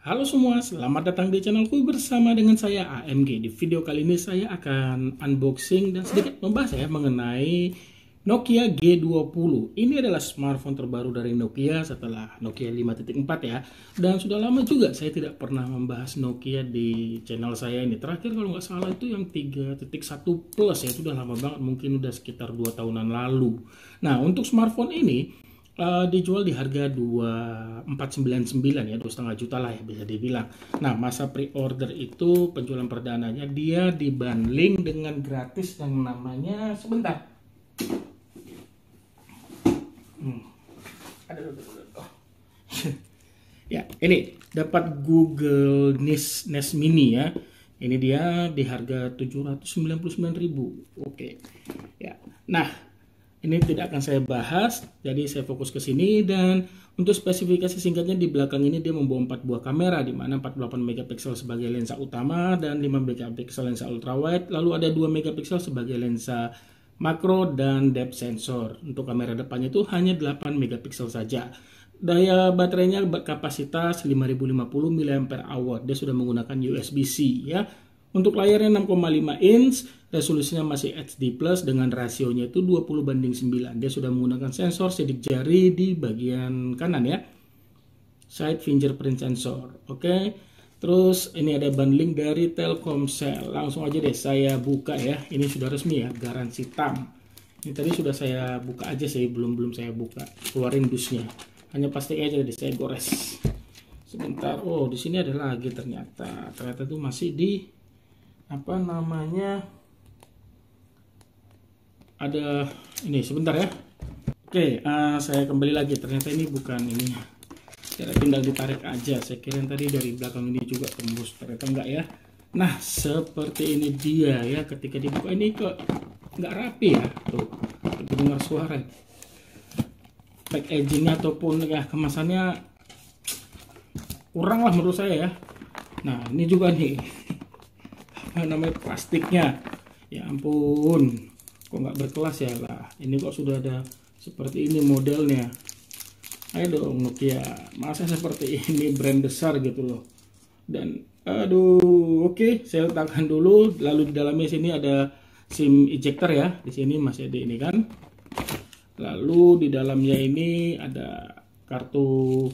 Halo semua, selamat datang di channelku bersama dengan saya AMG. Di video kali ini saya akan unboxing dan sedikit membahas mengenai Nokia G20. Ini adalah smartphone terbaru dari Nokia setelah Nokia 5.4 ya. Dan sudah lama juga saya tidak pernah membahas Nokia di channel saya ini. Terakhir kalau nggak salah itu yang 3.1 Plus ya, itu udah lama banget, mungkin udah sekitar 2 tahunan lalu. Nah, untuk smartphone ini dijual di harga 2499 ya, 2,5 juta lah ya bisa dibilang. Nah, masa pre-order itu penjualan perdananya dia dibundling dengan gratis yang namanya sebentar. Ya, ini dapat Google Nest Mini ya. Ini dia di harga 799.000. Oke. Ya. Nah, ini tidak akan saya bahas, jadi saya fokus ke sini. Dan untuk spesifikasi singkatnya, di belakang ini dia membawa 4 buah kamera, di mana 48 megapiksel sebagai lensa utama dan 5 megapiksel lensa ultrawide, lalu ada 2 megapiksel sebagai lensa makro dan depth sensor. Untuk kamera depannya itu hanya 8 megapiksel saja. Daya baterainya kapasitas 5050 mAh. Dia sudah menggunakan USB-C ya. Untuk layarnya 6,5 inch, resolusinya masih HD+ dengan rasionya itu 20:9. Dia sudah menggunakan sensor sidik jari di bagian kanan ya. Side fingerprint sensor. Oke. Terus ini ada bundling dari Telkomsel. Langsung aja deh saya buka ya. Ini sudah resmi ya, garansi TAM. Ini tadi sudah saya buka aja sih, belum saya buka. Keluarin dusnya. Hanya plastik aja deh, saya gores. Sebentar. Oh, di sini ada lagi ternyata. Ternyata tuh masih di apa namanya, ada ini sebentar ya. Oke, saya kembali lagi. Ternyata ini bukan ini, tinggal ditarik aja. Saya kira yang tadi dari belakang ini juga tembus, ternyata enggak ya. Nah, seperti ini dia ya. Ketika dibuka ini kok nggak rapi ya, tuh dengar suara. Packagingnya ataupun ya kemasannya kurang lah menurut saya ya. Nah, ini juga nih namanya plastiknya, ya ampun, kok nggak berkelas ya lah. Ini kok sudah ada seperti ini modelnya. Ayo dong Nokia, masa seperti ini brand besar gitu loh. Dan aduh, oke, saya letakkan dulu. Lalu di dalamnya sini ada SIM ejector ya, di sini masih ada ini kan. Lalu di dalamnya ini ada kartu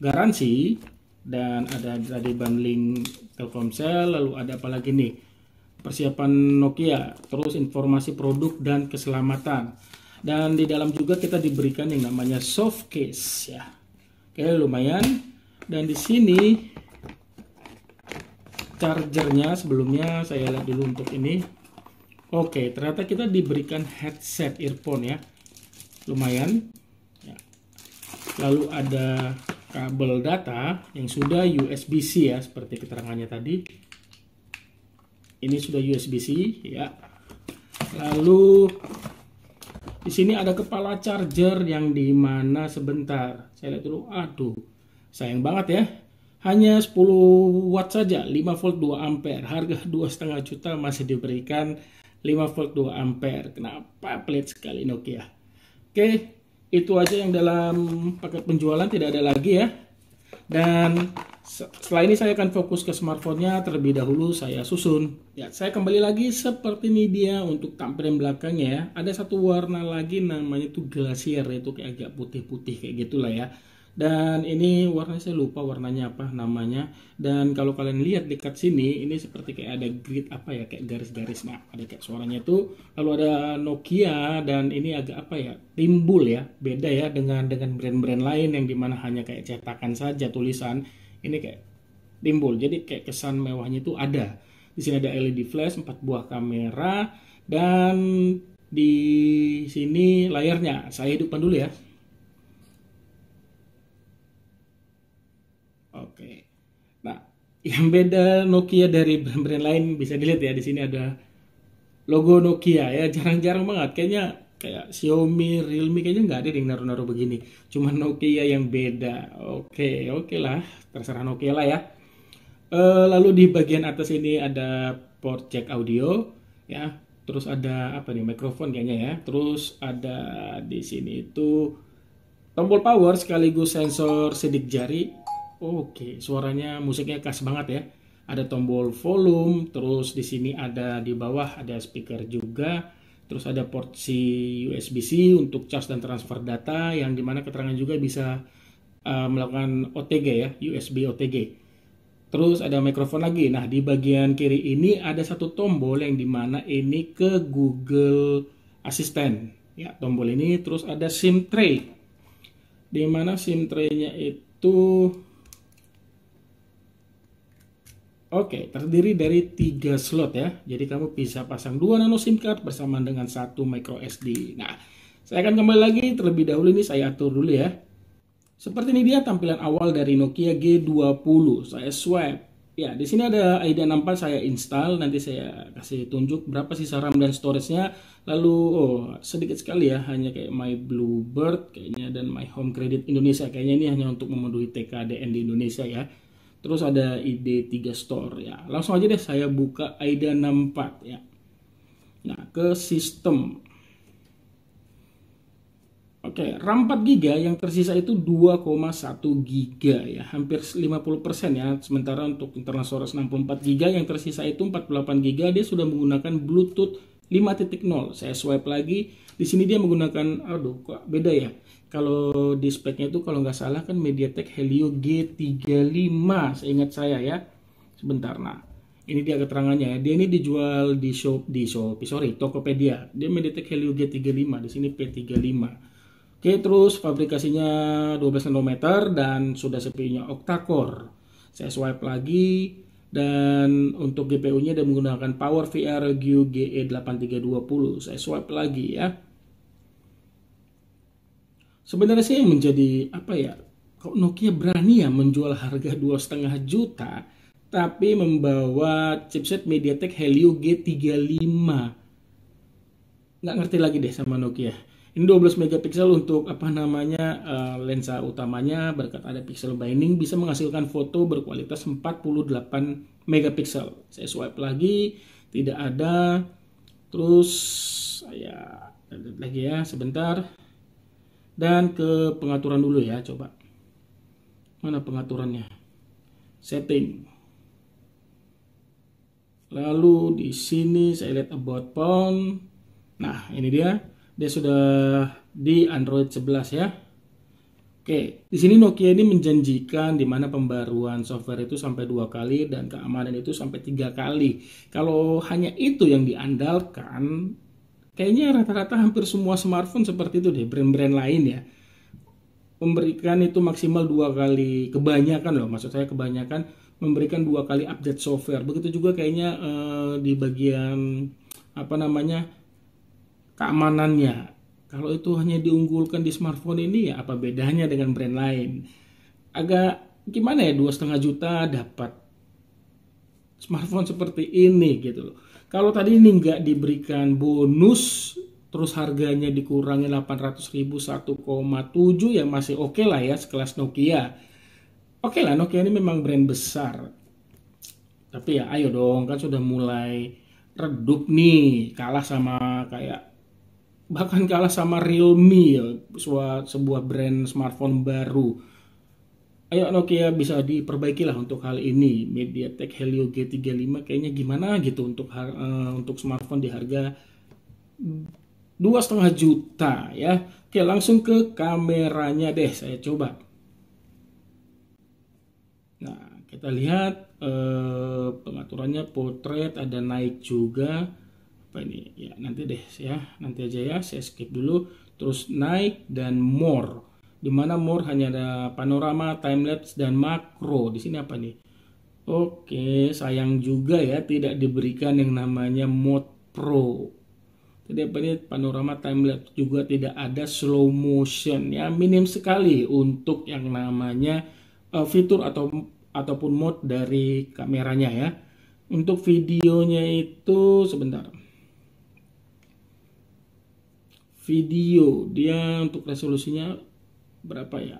garansi dan ada tadi bundling Telkomsel. Lalu ada apa lagi nih, persiapan Nokia, terus informasi produk dan keselamatan. Dan di dalam juga kita diberikan yang namanya soft case ya. Oke, lumayan. Dan di sini chargernya, sebelumnya saya lihat dulu untuk ini. Oke, ternyata kita diberikan headset earphone ya, lumayan ya. Lalu ada kabel data yang sudah USB-C ya, seperti keterangannya tadi. Ini sudah USB-C ya. Lalu di sini ada kepala charger yang dimana sebentar saya lihat dulu. Aduh, sayang banget ya, hanya 10 watt saja, 5 volt 2 ampere. Harga 2,5 juta masih diberikan 5 volt 2 ampere. Kenapa pelit sekali Nokia. Oke, itu aja yang dalam paket penjualan, tidak ada lagi ya. Dan setelah ini saya akan fokus ke smartphone-nya terlebih dahulu, saya susun. Ya, saya kembali lagi seperti ini dia untuk tampilan belakangnya ya. Ada satu warna lagi namanya itu glacier, itu kayak agak putih-putih kayak gitulah ya. Dan ini warnanya saya lupa warnanya apa namanya. Dan kalau kalian lihat dekat sini, ini seperti kayak ada grid apa ya, kayak garis-garis. Nah, ada kayak suaranya itu. Lalu ada Nokia dan ini agak apa ya, timbul ya. Beda ya dengan brand-brand lain yang dimana hanya kayak cetakan saja tulisan. Ini kayak timbul. Jadi kayak kesan mewahnya itu ada. Di sini ada LED flash, 4 buah kamera, dan di sini layarnya. Saya hidupkan dulu ya. Oke. Nah, yang beda Nokia dari brand-brand lain bisa dilihat ya, di sini ada logo Nokia ya. Jarang-jarang banget kayaknya, kayak Xiaomi, Realme kayaknya nggak ada yang naruh-naruh begini. Cuma Nokia yang beda. Oke lah, terserah Nokia lah ya. Lalu di bagian atas ini ada port jack audio ya. Terus ada apa nih, mikrofon kayaknya ya. Terus ada di sini itu tombol power sekaligus sensor sidik jari. Oke, suaranya musiknya khas banget ya. Ada tombol volume, terus di sini ada di bawah ada speaker juga, terus ada porsi USB-C untuk charge dan transfer data, yang dimana keterangan juga bisa melakukan OTG ya, USB OTG. Terus ada mikrofon lagi. Nah, di bagian kiri ini ada satu tombol yang dimana ini ke Google Assistant. Ya, tombol ini. Terus ada SIM tray. Di mana SIM tray-nya itu terdiri dari 3 slot ya. Jadi kamu bisa pasang 2 nano SIM card bersama dengan 1 micro SD. Nah, saya akan kembali lagi terlebih dahulu ini saya atur dulu ya. Seperti ini dia tampilan awal dari Nokia G20. Saya swipe. Ya, di sini ada AIDA 64 saya install. Nanti saya kasih tunjuk berapa sih RAM dan storage-nya. Lalu sedikit sekali ya, hanya kayak My Bluebird kayaknya dan My Home Credit Indonesia. Kayaknya ini hanya untuk memenuhi TKDN di Indonesia ya. Terus ada ID3 Store ya. Langsung aja deh saya buka AIDA 64 ya. Nah, ke sistem. RAM 4 GB yang tersisa itu 2,1 GB ya, hampir 50% ya. Sementara untuk internal storage 64 GB yang tersisa itu 48 GB, dia sudah menggunakan Bluetooth 5.0. Saya swipe lagi, di sini dia menggunakan, aduh kok beda ya. Kalau di speknya itu kalau nggak salah kan MediaTek Helio G35, seingat saya ya. Sebentar, nah ini dia keterangannya ya. Dia ini dijual di Tokopedia. Dia MediaTek Helio G35, di sini P35. Terus fabrikasinya 12 nanometer dan sudah CPU-nya octa-core. Saya swipe lagi dan untuk GPU-nya dia menggunakan PowerVR GE8320. Saya swipe lagi ya. Sebenarnya sih yang menjadi kok Nokia berani ya menjual harga 2,5 juta tapi membawa chipset MediaTek Helio G35. Nggak ngerti lagi deh sama Nokia. Ini 12 megapiksel untuk lensa utamanya, berkat ada pixel binding bisa menghasilkan foto berkualitas 48 megapiksel. Saya swipe lagi, tidak ada. Terus saya edit lagi ya sebentar. Dan ke pengaturan dulu ya, coba. Mana pengaturannya? Setting. Lalu di sini saya lihat about phone. Nah, ini dia. Dia sudah di Android 11 ya. Di sini Nokia ini menjanjikan di mana pembaruan software itu sampai 2 kali dan keamanan itu sampai 3 kali. Kalau hanya itu yang diandalkan, kayaknya rata-rata hampir semua smartphone seperti itu deh, brand-brand lain ya. Memberikan itu maksimal 2 kali, kebanyakan loh, maksud saya kebanyakan memberikan 2 kali update software. Begitu juga kayaknya di bagian keamanannya. Kalau itu hanya diunggulkan di smartphone ini ya apa bedanya dengan brand lain? Agak gimana ya, 2,5 juta dapat smartphone seperti ini gitu loh. Kalau tadi ini nggak diberikan bonus terus harganya dikurangi 800.000 1,7 ya masih oke lah ya, sekelas Nokia. Oke lah, Nokia ini memang brand besar. Tapi ya ayo dong, kan sudah mulai redup nih, bahkan kalah sama Realme ya, sebuah brand smartphone baru. Ayo Nokia bisa diperbaiki lah untuk hal ini. MediaTek Helio G35 kayaknya gimana gitu untuk smartphone di harga 2,5 juta ya. Oke, langsung ke kameranya deh, saya coba. Nah, kita lihat pengaturannya portrait, ada naik juga. Apa ini ya, nanti aja ya, saya skip dulu. Terus naik dan more, dimana more hanya ada panorama, timelapse dan makro. Di sini apa nih? Oke, sayang juga ya tidak diberikan yang namanya mode pro. Jadi apa ini, panorama, timelapse, juga tidak ada slow motion ya, minim sekali untuk yang namanya fitur ataupun mode dari kameranya ya. Untuk videonya itu sebentar. Video dia untuk resolusinya berapa ya?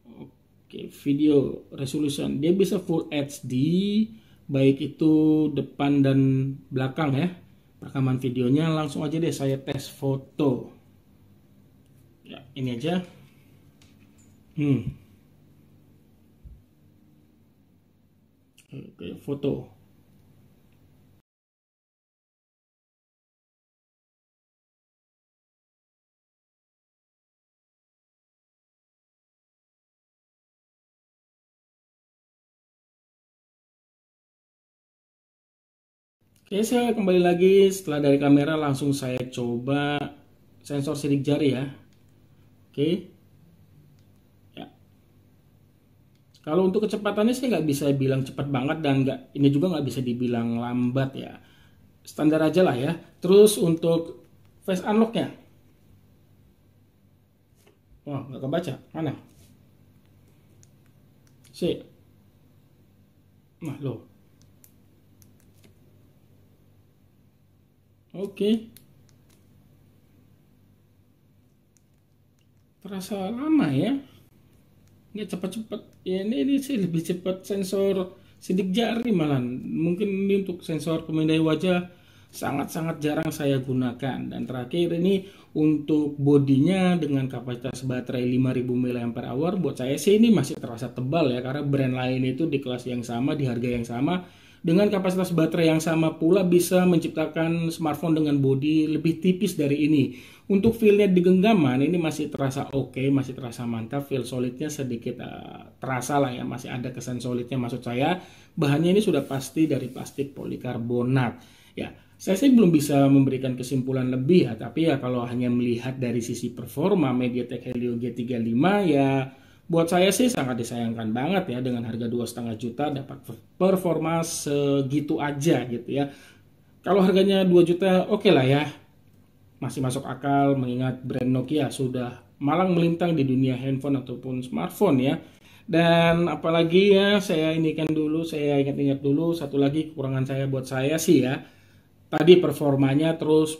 Oke, video resolution dia bisa full HD, baik itu depan dan belakang ya. Rekaman videonya langsung aja deh saya tes foto. Ya, ini aja. Hmm. Oke, foto. Oke, saya kembali lagi setelah dari kamera, langsung saya coba sensor sidik jari ya. Oke, ya. Kalau untuk kecepatannya saya nggak bisa bilang cepat banget dan ini juga nggak bisa dibilang lambat ya. Standar aja lah ya. Terus untuk face unlocknya, wah nggak kebaca, mana? Sih, nah loh. Oke, terasa lama ya. Nggak cepat-cepat ya, ini sih lebih cepat sensor sidik jari malah. Mungkin ini untuk sensor pemindai wajah sangat-sangat jarang saya gunakan. Dan terakhir ini untuk bodinya dengan kapasitas baterai 5000 mAh, buat saya sih ini masih terasa tebal ya, karena brand lain itu di kelas yang sama, di harga yang sama, dengan kapasitas baterai yang sama pula bisa menciptakan smartphone dengan bodi lebih tipis dari ini. Untuk feel-nya di genggaman ini masih terasa oke, masih terasa mantap. Feel solidnya sedikit terasa lah ya, masih ada kesan solidnya. Maksud saya bahannya ini sudah pasti dari plastik polikarbonat. Ya, saya sih belum bisa memberikan kesimpulan lebih ya, tapi ya kalau hanya melihat dari sisi performa MediaTek Helio G35 ya, buat saya sih sangat disayangkan banget ya, dengan harga 2,5 juta dapat performa segitu aja gitu ya. Kalau harganya 2 juta oke lah ya, masih masuk akal mengingat brand Nokia sudah malang melintang di dunia handphone ataupun smartphone ya. Dan apalagi ya, saya ingat-ingat dulu satu lagi kekurangan saya, buat saya sih ya, tadi performanya, terus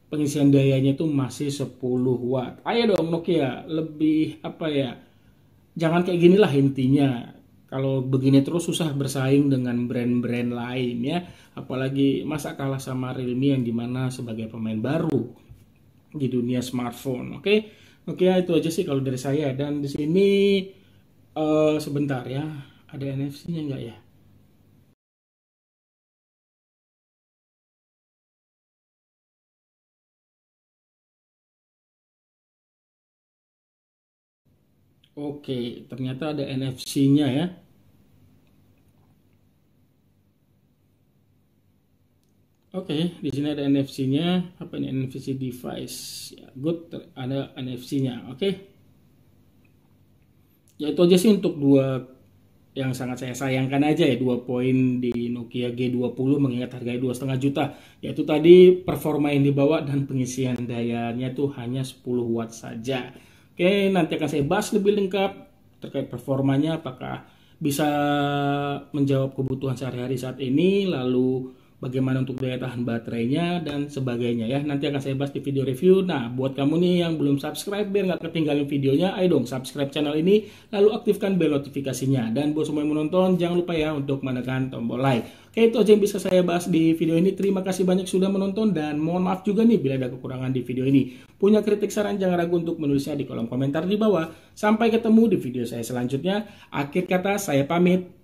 pengisian dayanya itu masih 10 watt. Ayo dong Nokia, lebih apa ya, jangan kayak ginilah intinya. Kalau begini terus susah bersaing dengan brand-brand lain ya. Apalagi masa kalah sama Realme yang dimana sebagai pemain baru di dunia smartphone. Oke, oke itu aja sih kalau dari saya. Dan di sini sebentar ya, ada NFC-nya nggak ya? Oke, ternyata ada NFC-nya ya. Oke, di sini ada NFC-nya. Apa ini, NFC device? Ya, good, ada NFC-nya. Oke. Ya itu aja sih untuk dua yang sangat saya sayangkan aja ya, 2 poin di Nokia G20 mengingat harganya 2,5 juta. Yaitu tadi performa yang dibawa dan pengisian dayanya tuh hanya 10 watt saja. Oke, nanti akan saya bahas lebih lengkap terkait performanya, apakah bisa menjawab kebutuhan sehari-hari saat ini, lalu bagaimana untuk daya tahan baterainya dan sebagainya ya. Nanti akan saya bahas di video review. Nah, buat kamu nih yang belum subscribe biar nggak ketinggalan videonya, ayo dong subscribe channel ini, lalu aktifkan bel notifikasinya. Dan buat semua yang menonton, jangan lupa ya untuk menekan tombol like. Oke, itu aja yang bisa saya bahas di video ini. Terima kasih banyak sudah menonton dan mohon maaf juga nih bila ada kekurangan di video ini. Punya kritik saran jangan ragu untuk menulisnya di kolom komentar di bawah. Sampai ketemu di video saya selanjutnya. Akhir kata saya pamit.